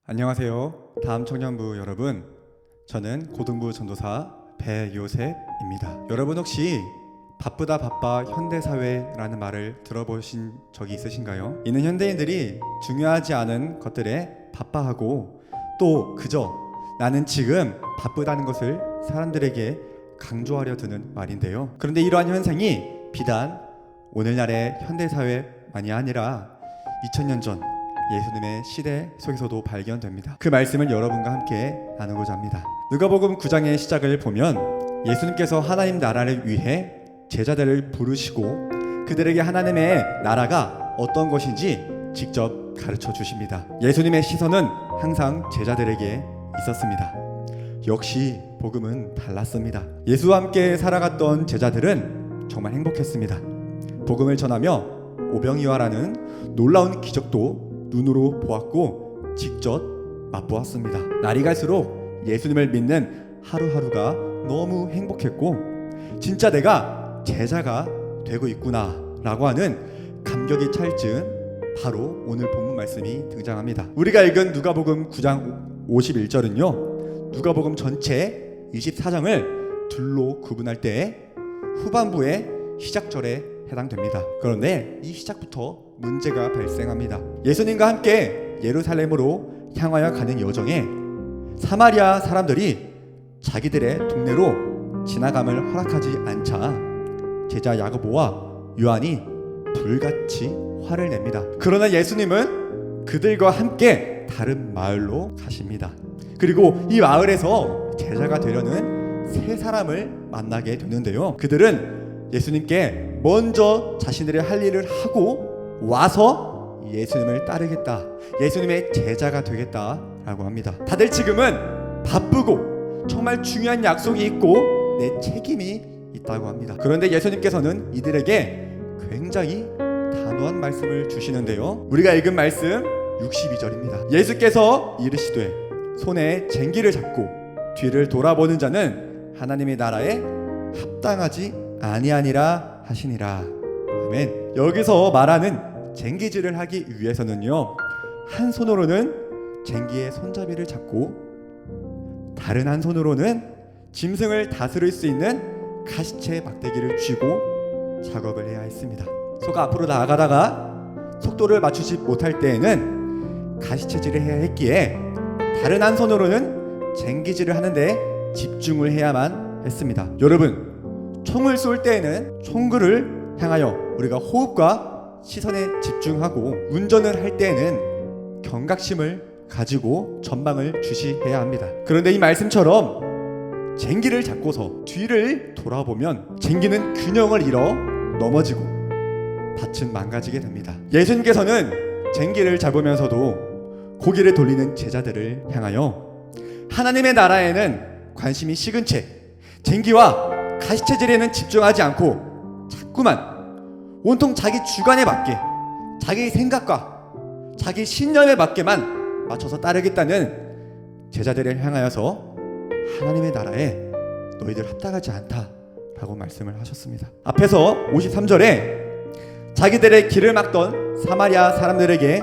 안녕하세요. 다음 청년부 여러분, 저는 고등부 전도사 배요셉입니다. 여러분 혹시 바쁘다 바빠 현대사회라는 말을 들어보신 적이 있으신가요? 이는 현대인들이 중요하지 않은 것들에 바빠하고 또 그저 나는 지금 바쁘다는 것을 사람들에게 강조하려 드는 말인데요. 그런데 이러한 현상이 비단 오늘날의 현대사회만이 아니라 2000년 전 예수님의 시대 속에서도 발견됩니다. 그 말씀을 여러분과 함께 나누고자 합니다. 누가복음 9장의 시작을 보면 예수님께서 하나님 나라를 위해 제자들을 부르시고 그들에게 하나님의 나라가 어떤 것인지 직접 가르쳐 주십니다. 예수님의 시선은 항상 제자들에게 있었습니다. 역시 복음은 달랐습니다. 예수와 함께 살아갔던 제자들은 정말 행복했습니다. 복음을 전하며 오병이어라는 놀라운 기적도 눈으로 보았고 직접 맛보았습니다. 날이 갈수록 예수님을 믿는 하루하루가 너무 행복했고 진짜 내가 제자가 되고 있구나 라고 하는 감격이 찰증 바로 오늘 본문 말씀이 등장합니다. 우리가 읽은 누가복음 9장 51절은요 누가복음 전체 24장을 둘로 구분할 때 후반부의 시작절에 해당됩니다. 그런데 이 시작부터 문제가 발생합니다. 예수님과 함께 예루살렘으로 향하여 가는 여정에 사마리아 사람들이 자기들의 동네로 지나감을 허락하지 않자 제자 야고보와 요한이 불같이 화를 냅니다. 그러나 예수님은 그들과 함께 다른 마을로 가십니다. 그리고 이 마을에서 제자가 되려는 세 사람을 만나게 되는데요. 그들은 예수님께 먼저 자신들의 할 일을 하고 와서 예수님을 따르겠다, 예수님의 제자가 되겠다라고 합니다. 다들 지금은 바쁘고 정말 중요한 약속이 있고 내 책임이 있다고 합니다. 그런데 예수님께서는 이들에게 굉장히 단호한 말씀을 주시는데요. 우리가 읽은 말씀 62절입니다. 예수께서 이르시되 손에 쟁기를 잡고 뒤를 돌아보는 자는 하나님의 나라에 합당하지 아니하니라 하시니라. 아멘. 여기서 말하는 쟁기질을 하기 위해서는요 한 손으로는 쟁기의 손잡이를 잡고 다른 한 손으로는 짐승을 다스릴 수 있는 가시체 막대기를 쥐고 작업을 해야 했습니다. 소가 앞으로 나아가다가 속도를 맞추지 못할 때에는 가시체질을 해야 했기에 다른 한 손으로는 쟁기질을 하는데 집중을 해야만 했습니다. 여러분, 총을 쏠 때에는 총구를 향하여 우리가 호흡과 시선에 집중하고 운전을 할 때에는 경각심을 가지고 전방을 주시해야 합니다. 그런데 이 말씀처럼 쟁기를 잡고서 뒤를 돌아보면 쟁기는 균형을 잃어 넘어지고 밭은 망가지게 됩니다. 예수님께서는 쟁기를 잡으면서도 고개를 돌리는 제자들을 향하여 하나님의 나라에는 관심이 식은 채 쟁기와 가시체질에는 집중하지 않고 자꾸만 온통 자기 주관에 맞게 자기 생각과 자기 신념에 맞게만 맞춰서 따르겠다는 제자들을 향하여서 하나님의 나라에 너희들 합당하지 않다라고 말씀을 하셨습니다. 앞에서 53절에 자기들의 길을 막던 사마리아 사람들에게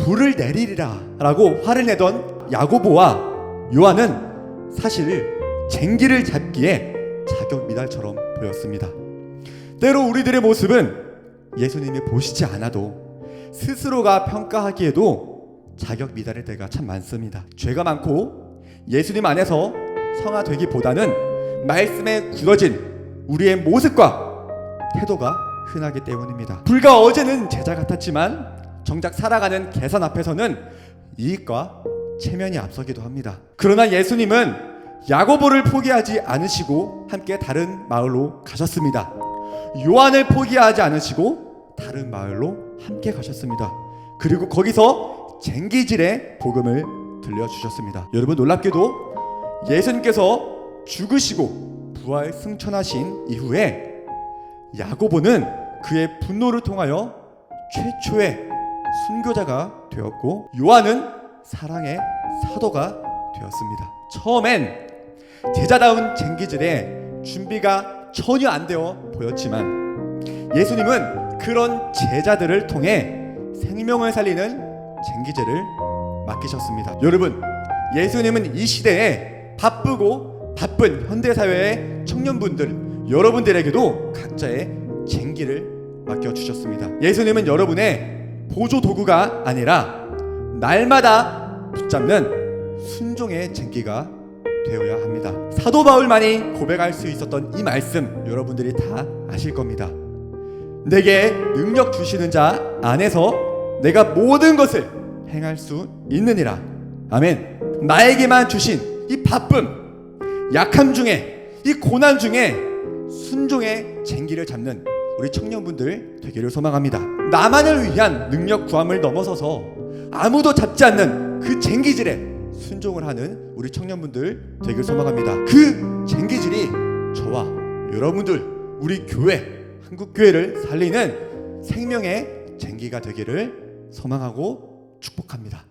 불을 내리리라 라고 화를 내던 야고보와 요한은 사실 쟁기를 잡기에 자격 미달처럼 보였습니다. 때로 우리들의 모습은 예수님이 보시지 않아도 스스로가 평가하기에도 자격 미달의 때가 참 많습니다. 죄가 많고 예수님 안에서 성화되기보다는 말씀에 굳어진 우리의 모습과 태도가 흔하기 때문입니다. 불과 어제는 제자 같았지만 정작 살아가는 계산 앞에서는 이익과 체면이 앞서기도 합니다. 그러나 예수님은 야고보를 포기하지 않으시고 함께 다른 마을로 가셨습니다. 요한을 포기하지 않으시고 다른 마을로 함께 가셨습니다. 그리고 거기서 쟁기질의 복음을 들려주셨습니다. 여러분, 놀랍게도 예수님께서 죽으시고 부활 승천하신 이후에 야고보는 그의 분노를 통하여 최초의 순교자가 되었고 요한은 사랑의 사도가 되었습니다. 처음엔 제자다운 쟁기질에 준비가 전혀 안 되어 보였지만 예수님은 그런 제자들을 통해 생명을 살리는 쟁기질을 맡기셨습니다. 여러분, 예수님은 이 시대에 바쁘고 바쁜 현대사회의 청년분들, 여러분들에게도 각자의 쟁기를 맡겨주셨습니다. 예수님은 여러분의 보조도구가 아니라 날마다 붙잡는 순종의 쟁기가 되어야 합니다. 사도 바울만이 고백할 수 있었던 이 말씀 여러분들이 다 아실 겁니다. 내게 능력 주시는 자 안에서 내가 모든 것을 행할 수 있느니라. 아멘. 나에게만 주신 이 바쁨, 약함 중에, 이 고난 중에 순종의 쟁기를 잡는 우리 청년분들 되기를 소망합니다. 나만을 위한 능력 구함을 넘어서서 아무도 잡지 않는 그 쟁기질에 순종을 하는 우리 청년분들 되기를 소망합니다. 그 쟁기질이 저와 여러분들, 우리 교회, 한국교회를 살리는 생명의 쟁기가 되기를 소망하고 축복합니다.